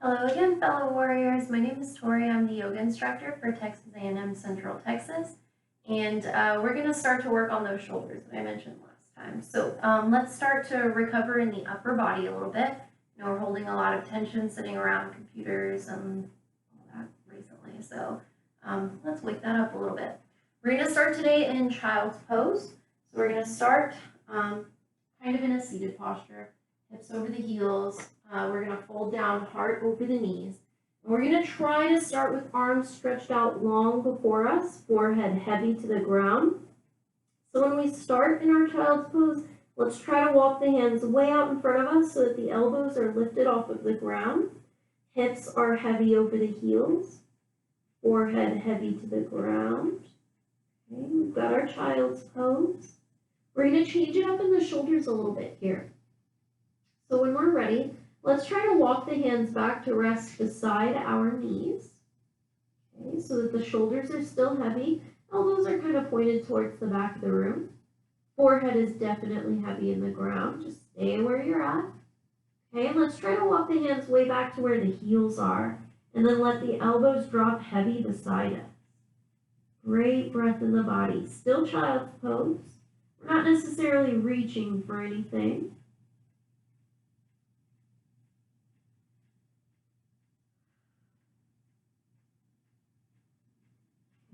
Hello again, fellow warriors. My name is Tori. I'm the yoga instructor for Texas A&M Central Texas, and we're going to start to work on those shoulders that I mentioned last time. So let's start to recover in the upper body a little bit. You know, we're holding a lot of tension sitting around computers and all that recently, so let's wake that up a little bit. We're going to start today in child's pose. So we're going to start kind of in a seated posture, hips over the heels. We're going to fold down, heart over the knees. And we're going to try to start with arms stretched out long before us, forehead heavy to the ground. So when we start in our child's pose, let's try to walk the hands way out in front of us so that the elbows are lifted off of the ground. Hips are heavy over the heels, forehead heavy to the ground. Okay, we've got our child's pose. We're going to change it up in the shoulders a little bit here. So when we're ready, let's try to walk the hands back to rest beside our knees. Okay, so that the shoulders are still heavy. Elbows are kind of pointed towards the back of the room. Forehead is definitely heavy in the ground. Just stay where you're at. Okay, and let's try to walk the hands way back to where the heels are. And then let the elbows drop heavy beside us. Great breath in the body. Still child's pose. We're not necessarily reaching for anything.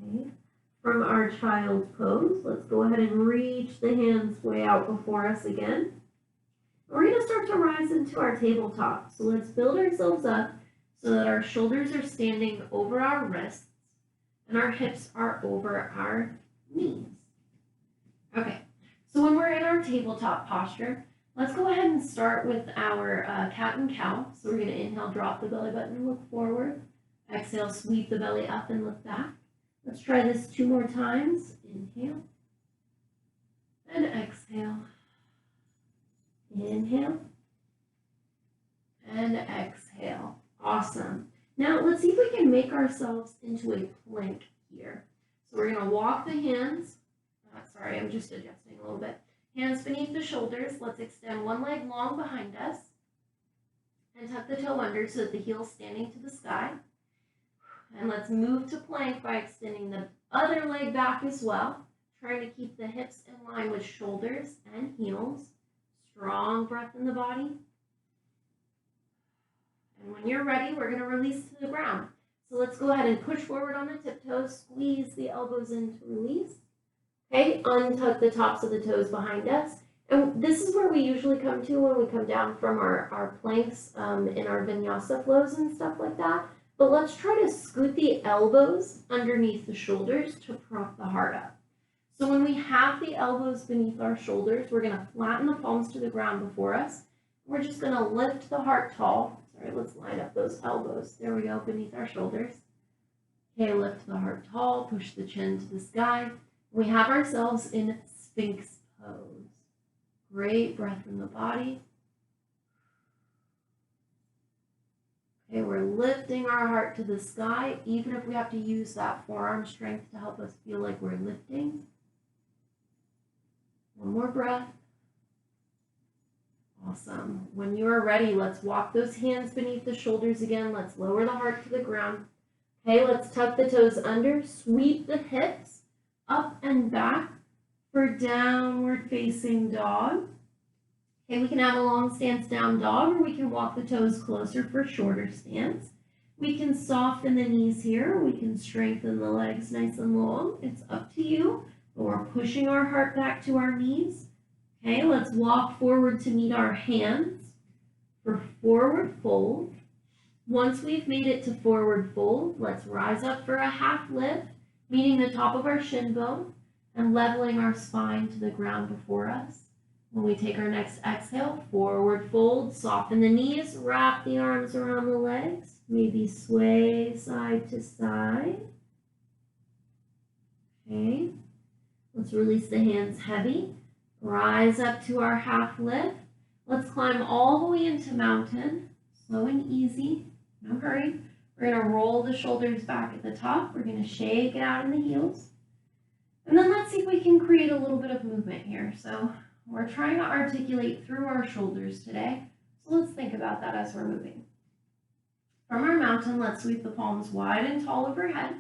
Okay. From our child's pose, let's go ahead and reach the hands way out before us again. We're going to start to rise into our tabletop. So let's build ourselves up so that our shoulders are standing over our wrists and our hips are over our knees. Okay, so when we're in our tabletop posture, let's go ahead and start with our cat and cow. So we're going to inhale, drop the belly button and look forward. Exhale, sweep the belly up and look back. Let's try this 2 more times. Inhale and exhale. Inhale and exhale. Awesome. Now let's see if we can make ourselves into a plank here. So we're going to walk the hands. Sorry, I'm just adjusting a little bit. Hands beneath the shoulders. Let's extend one leg long behind us and tuck the toe under so that the heel's standing to the sky. And let's move to plank by extending the other leg back as well, trying to keep the hips in line with shoulders and heels. Strong breath in the body. And when you're ready, we're going to release to the ground. So let's go ahead and push forward on the tiptoes, squeeze the elbows in to release. Okay, untuck the tops of the toes behind us. And this is where we usually come to when we come down from our planks in our vinyasa flows and stuff like that. But let's try to scoot the elbows underneath the shoulders to prop the heart up. So when we have the elbows beneath our shoulders, we're going to flatten the palms to the ground before us. We're just going to lift the heart tall. Sorry, let's line up those elbows. There we go, beneath our shoulders. Okay, lift the heart tall, push the chin to the sky. We have ourselves in Sphinx pose. Great breath in the body. Okay, we're lifting our heart to the sky, even if we have to use that forearm strength to help us feel like we're lifting. One more breath. Awesome. When you are ready, let's walk those hands beneath the shoulders again. Let's lower the heart to the ground. Okay, let's tuck the toes under, sweep the hips up and back for downward facing dog. Okay, we can have a long stance down dog, or we can walk the toes closer for shorter stance. We can soften the knees here. We can strengthen the legs nice and long. It's up to you. But we're pushing our heart back to our knees. Okay, let's walk forward to meet our hands for forward fold. Once we've made it to forward fold, let's rise up for a half lift, meeting the top of our shin bone and leveling our spine to the ground before us. When we take our next exhale, forward fold, soften the knees, wrap the arms around the legs, maybe sway side to side. Okay, let's release the hands heavy, rise up to our half lift. Let's climb all the way into mountain, slow and easy, no hurry. We're going to roll the shoulders back at the top. We're going to shake it out in the heels. And then let's see if we can create a little bit of movement here. So we're trying to articulate through our shoulders today. So let's think about that as we're moving. From our mountain, let's sweep the palms wide and tall overhead.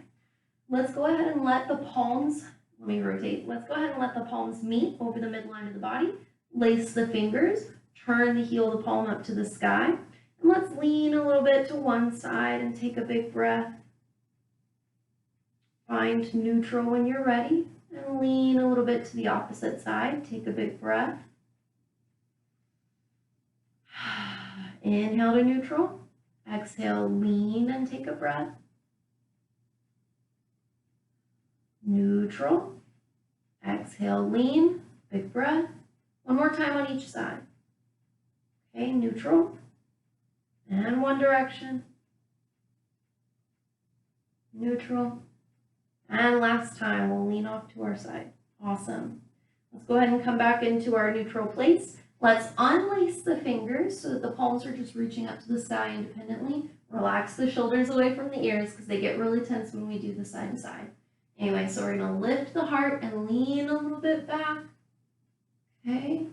Let's go ahead and let the palms, let me rotate. Let's go ahead and let the palms meet over the midline of the body. Lace the fingers, turn the heel of the palm up to the sky. And let's lean a little bit to one side and take a big breath. Find neutral when you're ready and lean a little bit to the opposite side. Take a big breath. Inhale to neutral. Exhale, lean and take a breath. Neutral. Exhale, lean. Big breath. One more time on each side. Okay, neutral. And one direction. Neutral. And last time, we'll lean off to our side. Awesome. Let's go ahead and come back into our neutral place. Let's unlace the fingers so that the palms are just reaching up to the sky independently. Relax the shoulders away from the ears because they get really tense when we do the side to side. Anyway, so we're going to lift the heart and lean a little bit back. Okay.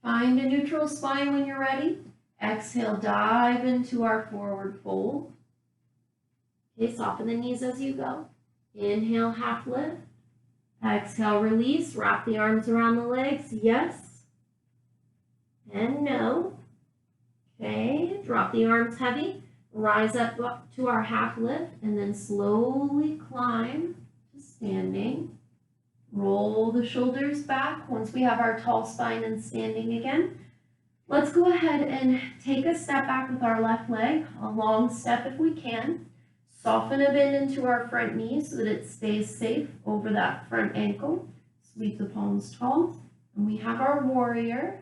Find a neutral spine when you're ready. Exhale, dive into our forward fold. Okay, soften the knees as you go. Inhale, half lift. Exhale, release. Wrap the arms around the legs. Yes. And no. Okay, drop the arms heavy. Rise up to our half lift and then slowly climb to standing. Roll the shoulders back once we have our tall spine and standing again. Let's go ahead and take a step back with our left leg, a long step if we can. Soften a bend into our front knee so that it stays safe over that front ankle. Sweep the palms tall. And we have our warrior.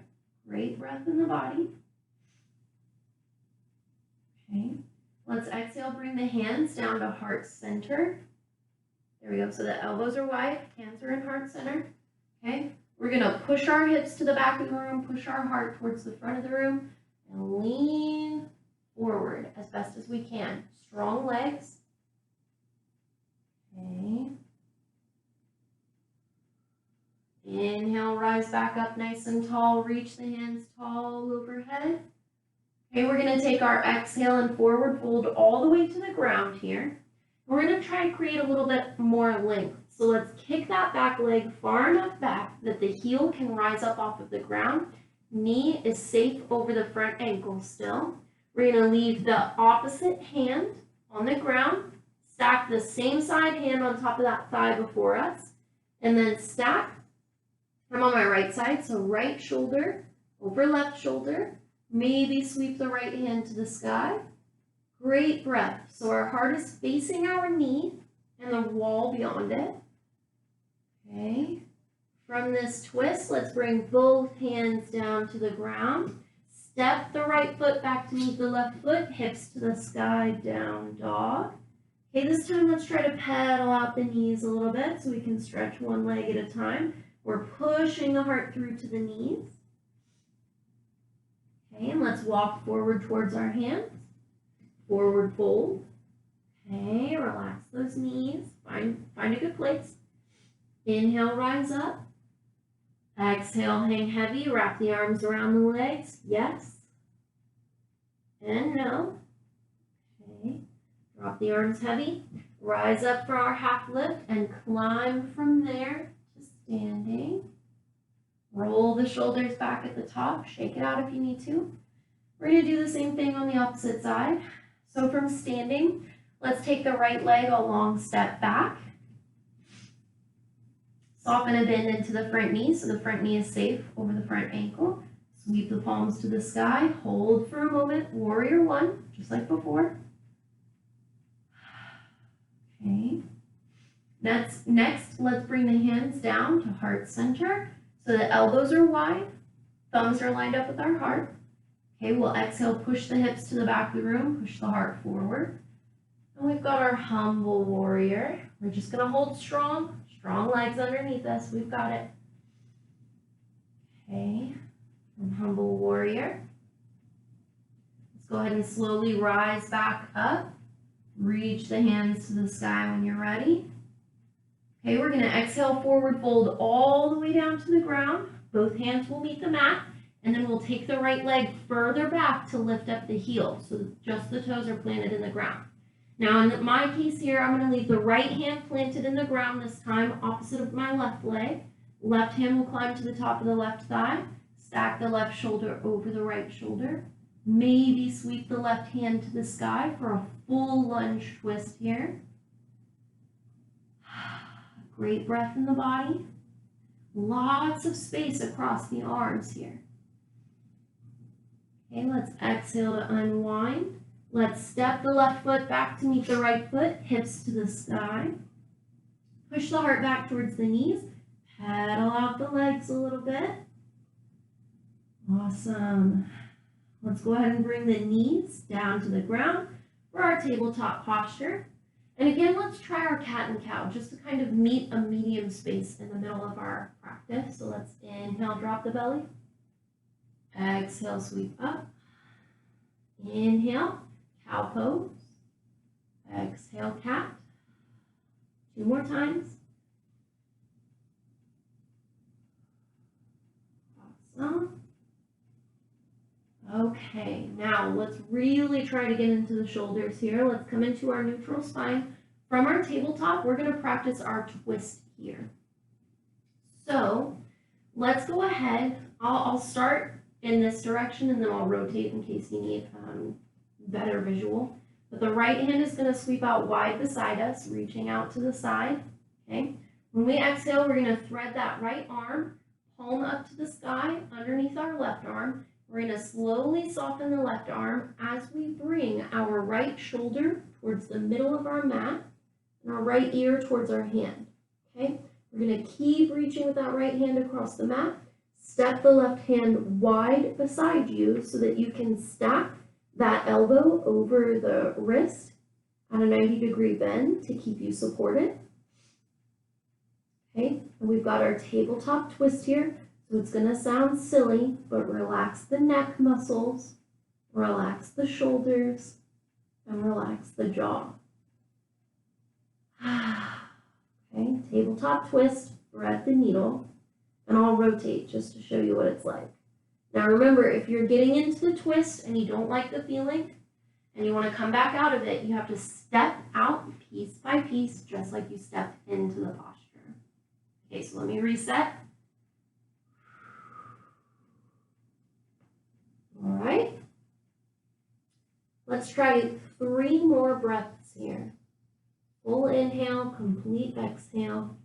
Great breath in the body. Okay. Let's exhale, bring the hands down to heart center. There we go. So the elbows are wide, hands are in heart center. Okay. We're going to push our hips to the back of the room, push our heart towards the front of the room, and lean forward as best as we can. Strong legs. Okay. Inhale, rise back up nice and tall. Reach the hands tall overhead. Okay, we're going to take our exhale and forward fold all the way to the ground here. We're going to try and create a little bit more length. So let's kick that back leg far enough back that the heel can rise up off of the ground. Knee is safe over the front ankle still. We're going to leave the opposite hand on the ground. Stack the same side hand on top of that thigh before us. And then stack. I'm on my right side, so right shoulder over left shoulder. Maybe sweep the right hand to the sky. Great breath. So our heart is facing our knee and the wall beyond it. Okay. From this twist, let's bring both hands down to the ground. Step the right foot back to meet the left foot, hips to the sky, down dog. Okay, this time let's try to pedal out the knees a little bit so we can stretch one leg at a time. We're pushing the heart through to the knees. Okay, and let's walk forward towards our hands. Forward fold. Okay, relax those knees. Find a good place. Inhale, rise up. Exhale, hang heavy. Wrap the arms around the legs. Yes. And no. Okay, drop the arms heavy. Rise up for our half lift and climb from there to standing. Roll the shoulders back at the top. Shake it out if you need to. We're going to do the same thing on the opposite side. So from standing, let's take the right leg a long step back. Soften a bend into the front knee so the front knee is safe over the front ankle. Sweep the palms to the sky. Hold for a moment. Warrior one, just like before. Okay. Next, let's bring the hands down to heart center. So the elbows are wide, thumbs are lined up with our heart. Okay, we'll exhale, push the hips to the back of the room, push the heart forward. And we've got our humble warrior. We're just going to hold strong legs underneath us. We've got it. Okay, and humble warrior. Let's go ahead and slowly rise back up. Reach the hands to the sky when you're ready. Okay, we're going to exhale, forward fold all the way down to the ground. Both hands will meet the mat. And then we'll take the right leg further back to lift up the heel, so just the toes are planted in the ground. Now in my case here, I'm going to leave the right hand planted in the ground this time, opposite of my left leg. Left hand will climb to the top of the left thigh, stack the left shoulder over the right shoulder. Maybe sweep the left hand to the sky for a full lunge twist here. Great breath in the body. Lots of space across the arms here. Okay, let's exhale to unwind. Let's step the left foot back to meet the right foot, hips to the sky. Push the heart back towards the knees. Pedal out the legs a little bit. Awesome. Let's go ahead and bring the knees down to the ground for our tabletop posture. And again, let's try our cat and cow just to kind of meet a medium space in the middle of our practice. So let's inhale, drop the belly. Exhale, sweep up. Inhale, cow pose. Exhale, cat. 2 more times. Awesome. Okay, now let's really try to get into the shoulders here. Let's come into our neutral spine. From our tabletop, we're going to practice our twist here. So let's go ahead. I'll start in this direction and then I'll rotate in case you need better visual. But the right hand is going to sweep out wide beside us, reaching out to the side. Okay. When we exhale, we're going to thread that right arm, palm up to the sky underneath our left arm. We're going to slowly soften the left arm as we bring our right shoulder towards the middle of our mat and our right ear towards our hand. Okay. We're going to keep reaching with that right hand across the mat. Step the left hand wide beside you so that you can stack that elbow over the wrist at a 90-degree bend to keep you supported. Okay, and we've got our tabletop twist here. So it's going to sound silly, but relax the neck muscles, relax the shoulders, and relax the jaw. Okay, tabletop twist, thread the needle. And I'll rotate just to show you what it's like. Now remember, if you're getting into the twist and you don't like the feeling and you want to come back out of it, you have to step out piece by piece, just like you stepped into the posture. Okay, so let me reset. All right. Let's try 3 more breaths here. Full inhale, complete exhale.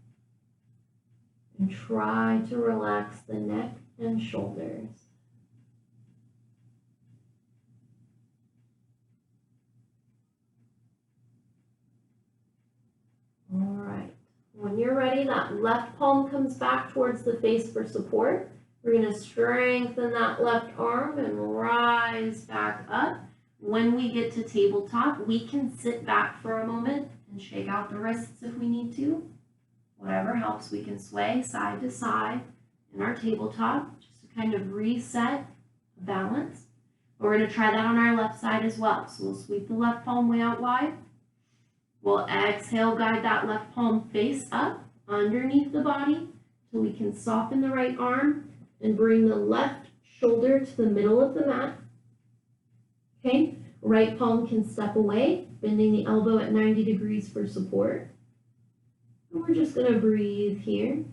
And try to relax the neck and shoulders. All right. When you're ready, that left palm comes back towards the face for support. We're going to strengthen that left arm and rise back up. When we get to tabletop, we can sit back for a moment and shake out the wrists if we need to. Whatever helps, we can sway side to side in our tabletop just to kind of reset balance. We're going to try that on our left side as well. So we'll sweep the left palm way out wide. We'll exhale, guide that left palm face up underneath the body so we can soften the right arm and bring the left shoulder to the middle of the mat. Okay, right palm can step away, bending the elbow at 90 degrees for support. And we're just going to breathe here.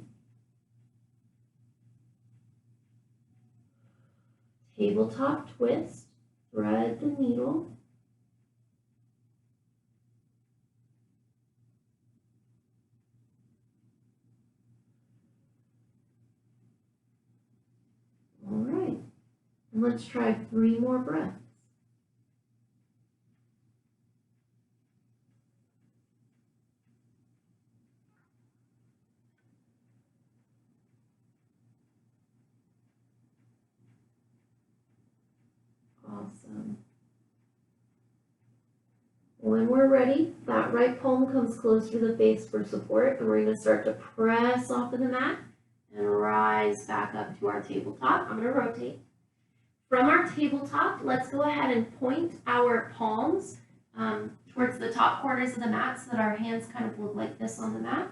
Tabletop twist, thread the needle. All right, and let's try 3 more breaths. Awesome. When we're ready, that right palm comes close to the face for support, and we're going to start to press off of the mat and rise back up to our tabletop. I'm going to rotate. From our tabletop, let's go ahead and point our palms towards the top corners of the mat so that our hands kind of look like this on the mat.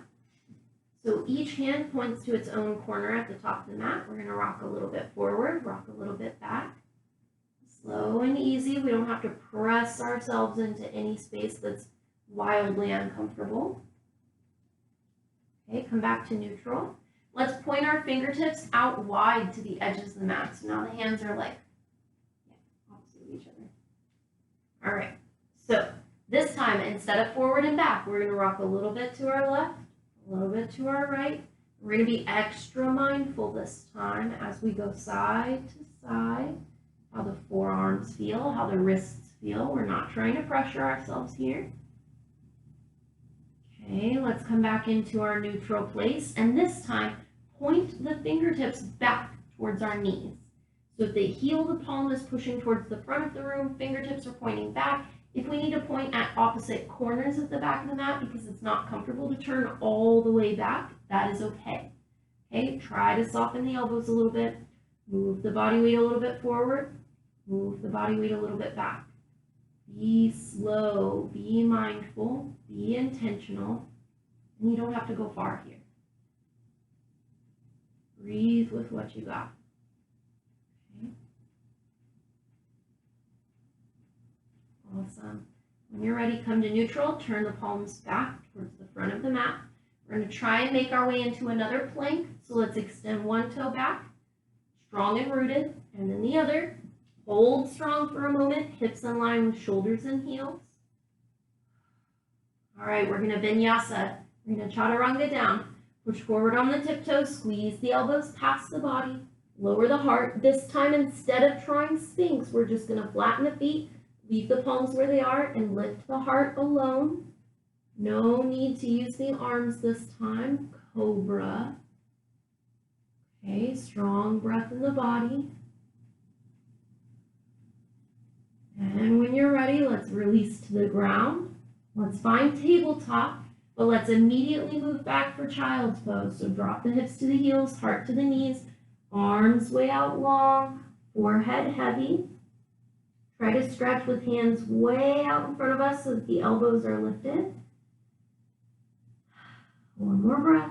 So each hand points to its own corner at the top of the mat. We're going to rock a little bit forward, rock a little bit back. Slow and easy. We don't have to press ourselves into any space that's wildly uncomfortable. Okay, come back to neutral. Let's point our fingertips out wide to the edges of the mat. So now the hands are like opposite of each other. All right, so this time, instead of forward and back, we're going to rock a little bit to our left, a little bit to our right. We're going to be extra mindful this time as we go side to side, how the forearms feel, how the wrists feel. We're not trying to pressure ourselves here. Okay, let's come back into our neutral place, and this time, point the fingertips back towards our knees. So if the heel of the palm is pushing towards the front of the room, fingertips are pointing back. If we need to point at opposite corners of the back of the mat because it's not comfortable to turn all the way back, that is okay. Okay, try to soften the elbows a little bit, move the body weight a little bit forward, move the body weight a little bit back. Be slow, be mindful, be intentional, and you don't have to go far here. Breathe with what you got. Okay. Awesome. When you're ready, come to neutral, turn the palms back towards the front of the mat. We're going to try and make our way into another plank. So let's extend one toe back, strong and rooted, and then the other. Hold strong for a moment, hips in line with shoulders and heels. All right, we're going to vinyasa. We're going to chaturanga down. Push forward on the tiptoes, squeeze the elbows past the body, lower the heart. This time, instead of trying Sphinx, we're just going to flatten the feet, leave the palms where they are, and lift the heart alone. No need to use the arms this time. Cobra. Okay, strong breath in the body. And when you're ready, let's release to the ground. Let's find tabletop, but let's immediately move back for child's pose. So drop the hips to the heels, heart to the knees, arms way out long, forehead heavy. Try to stretch with hands way out in front of us so that the elbows are lifted. One more breath.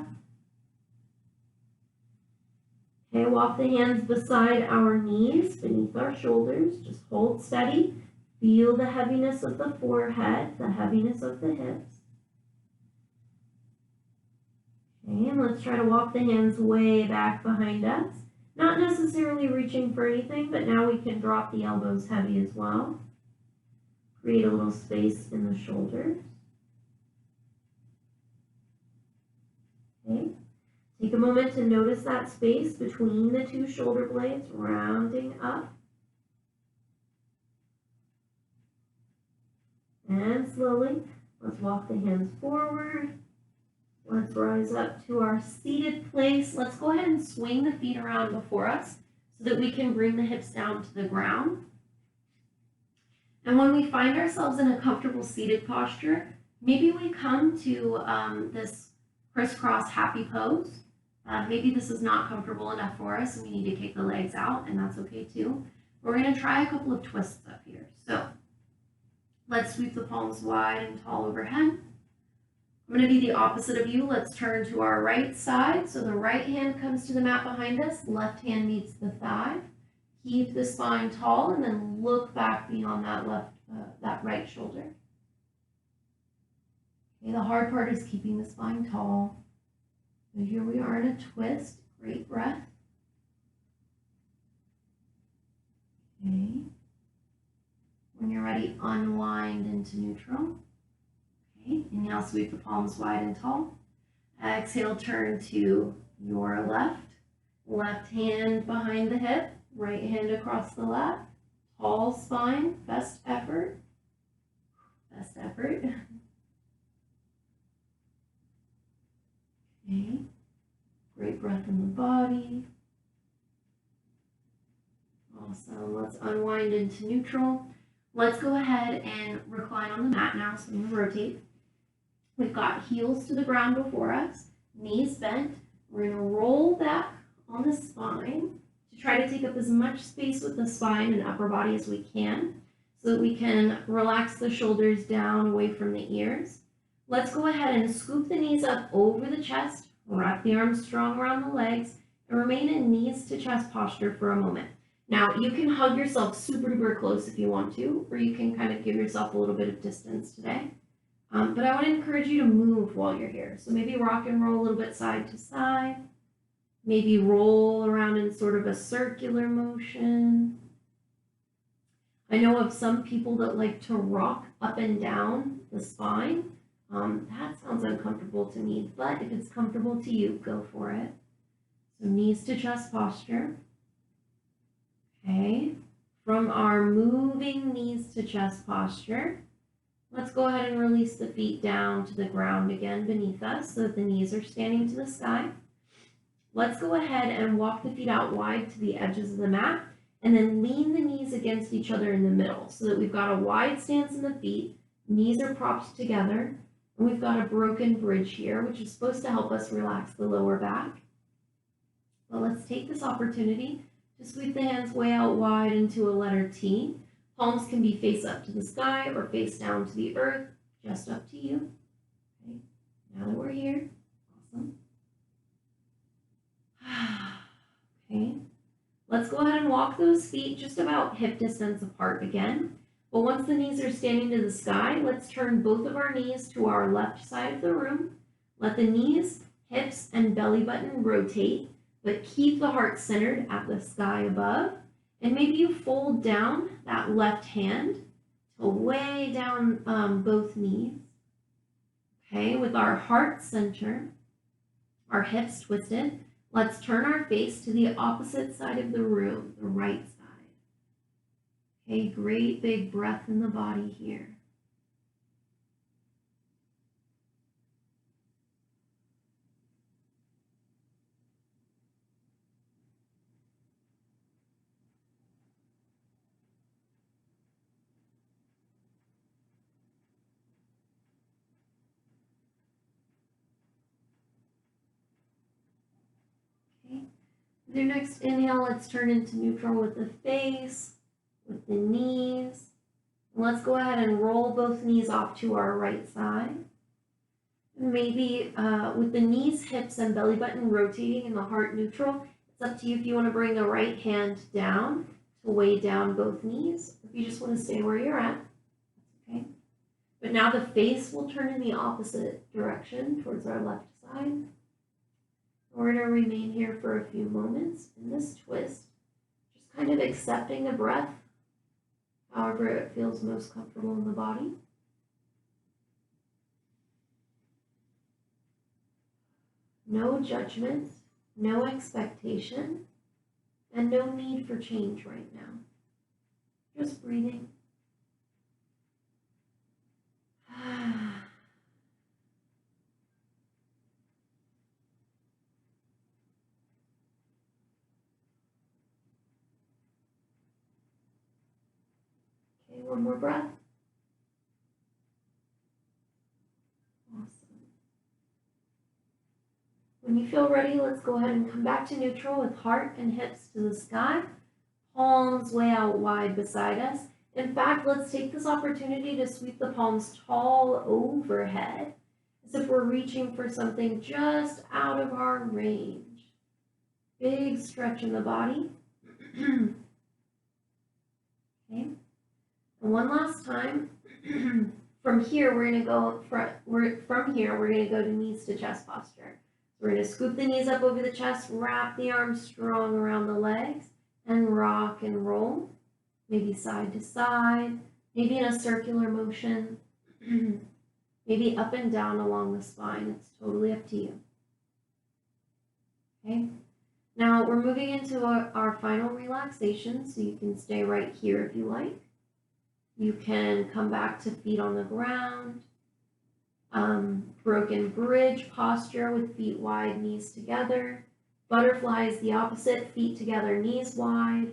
Okay, walk the hands beside our knees, beneath our shoulders. Just hold steady. Feel the heaviness of the forehead, the heaviness of the hips. Okay, and let's try to walk the hands way back behind us. Not necessarily reaching for anything, but now we can drop the elbows heavy as well. Create a little space in the shoulders. Okay. Take a moment to notice that space between the two shoulder blades, rounding up. And slowly, let's walk the hands forward. Let's rise up to our seated place. Let's go ahead and swing the feet around before us so that we can bring the hips down to the ground. And when we find ourselves in a comfortable seated posture, maybe we come to this crisscross happy pose. Maybe this is not comfortable enough for us and we need to kick the legs out, and that's okay too. We're going to try a couple of twists up here. So let's sweep the palms wide and tall overhead. I'm going to be the opposite of you. Let's turn to our right side. So the right hand comes to the mat behind us, left hand meets the thigh. Keep the spine tall and then look back beyond that right shoulder. Okay, the hard part is keeping the spine tall. So here we are in a twist. Great breath. Okay. When you're ready, unwind into neutral. Okay, inhale, sweep the palms wide and tall. Exhale, turn to your left. Left hand behind the hip, right hand across the lap. Tall spine, best effort. Best effort. Okay, great breath in the body. Awesome, let's unwind into neutral. Let's go ahead and recline on the mat now, so I'm going to rotate. We've got heels to the ground before us, knees bent. We're going to roll back on the spine to try to take up as much space with the spine and upper body as we can so that we can relax the shoulders down away from the ears. Let's go ahead and scoop the knees up over the chest, Wrap the arms strong around the legs and remain in knees to chest posture for a moment. Now, you can hug yourself super duper close if you want to, or you can kind of give yourself a little bit of distance today. But I want to encourage you to move while you're here. So maybe rock and roll a little bit side to side. Maybe roll around in sort of a circular motion. I know of some people that like to rock up and down the spine. That sounds uncomfortable to me, but if it's comfortable to you, go for it. So knees to chest posture. Okay, from our moving knees to chest posture, let's go ahead and release the feet down to the ground again beneath us so that the knees are standing to the sky. Let's go ahead and walk the feet out wide to the edges of the mat and then lean the knees against each other in the middle so that we've got a wide stance in the feet, knees are propped together, and we've got a broken bridge here, which is supposed to help us relax the lower back. But let's take this opportunity to sweep the hands way out wide into a letter T. Palms can be face up to the sky or face down to the earth, just up to you. Okay, now that we're here, awesome. Okay, let's go ahead and walk those feet just about hip distance apart again. But once the knees are standing to the sky, let's turn both of our knees to our left side of the room. Let the knees, hips, and belly button rotate, but keep the heart centered at the sky above. And maybe you fold down that left hand to way down both knees. Okay, with our heart center, our hips twisted, let's turn our face to the opposite side of the room, the right side. Okay, great big breath in the body here. Okay, with your next inhale, let's turn into neutral with the face, with the knees. And let's go ahead and roll both knees off to our right side. Maybe with the knees, hips, and belly button rotating and the heart neutral, it's up to you if you want to bring the right hand down to weigh down both knees. If you just want to stay where you're at, that's okay. But now the face will turn in the opposite direction towards our left side. We're going to remain here for a few moments in this twist, just kind of accepting the breath, however it feels most comfortable in the body. No judgment, no expectation, and no need for change right now. Just breathing. Okay, one more breath. When you feel ready, let's go ahead and come back to neutral with heart and hips to the sky, palms way out wide beside us. In fact, let's take this opportunity to sweep the palms tall overhead, as if we're reaching for something just out of our range. Big stretch in the body. Okay. And one last time. From here, we're going to go to knees to chest posture. We're going to scoop the knees up over the chest, wrap the arms strong around the legs, and rock and roll. Maybe side to side, maybe in a circular motion, maybe up and down along the spine. It's totally up to you. Okay, now we're moving into our final relaxation, so you can stay right here if you like. You can come back to feet on the ground. Broken bridge posture with feet wide, knees together. Butterfly is the opposite, feet together, knees wide,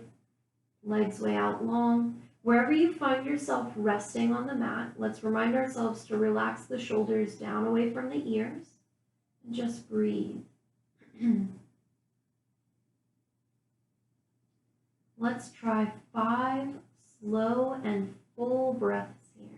legs way out long. Wherever you find yourself resting on the mat, let's remind ourselves to relax the shoulders down away from the ears and just breathe. Let's try 5 slow and full breaths here.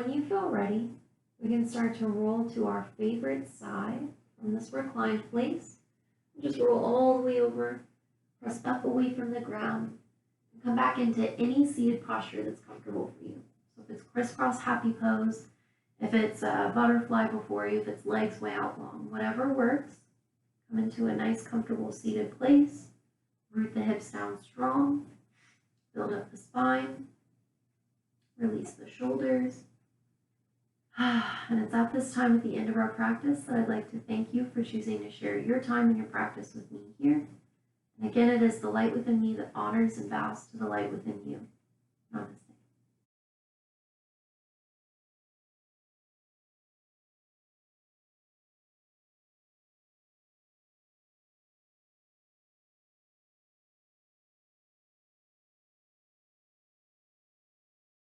when you feel ready, we can start to roll to our favorite side from this reclined place. Just roll all the way over, press up away from the ground, and come back into any seated posture that's comfortable for you. So if it's crisscross happy pose, if it's a butterfly before you, if it's legs way out long, whatever works, come into a nice comfortable seated place, root the hips down strong, build up the spine, release the shoulders. And it's at this time at the end of our practice that I'd like to thank you for choosing to share your time and your practice with me here. And again, it is the light within me that honors and bows to the light within you. Namaste.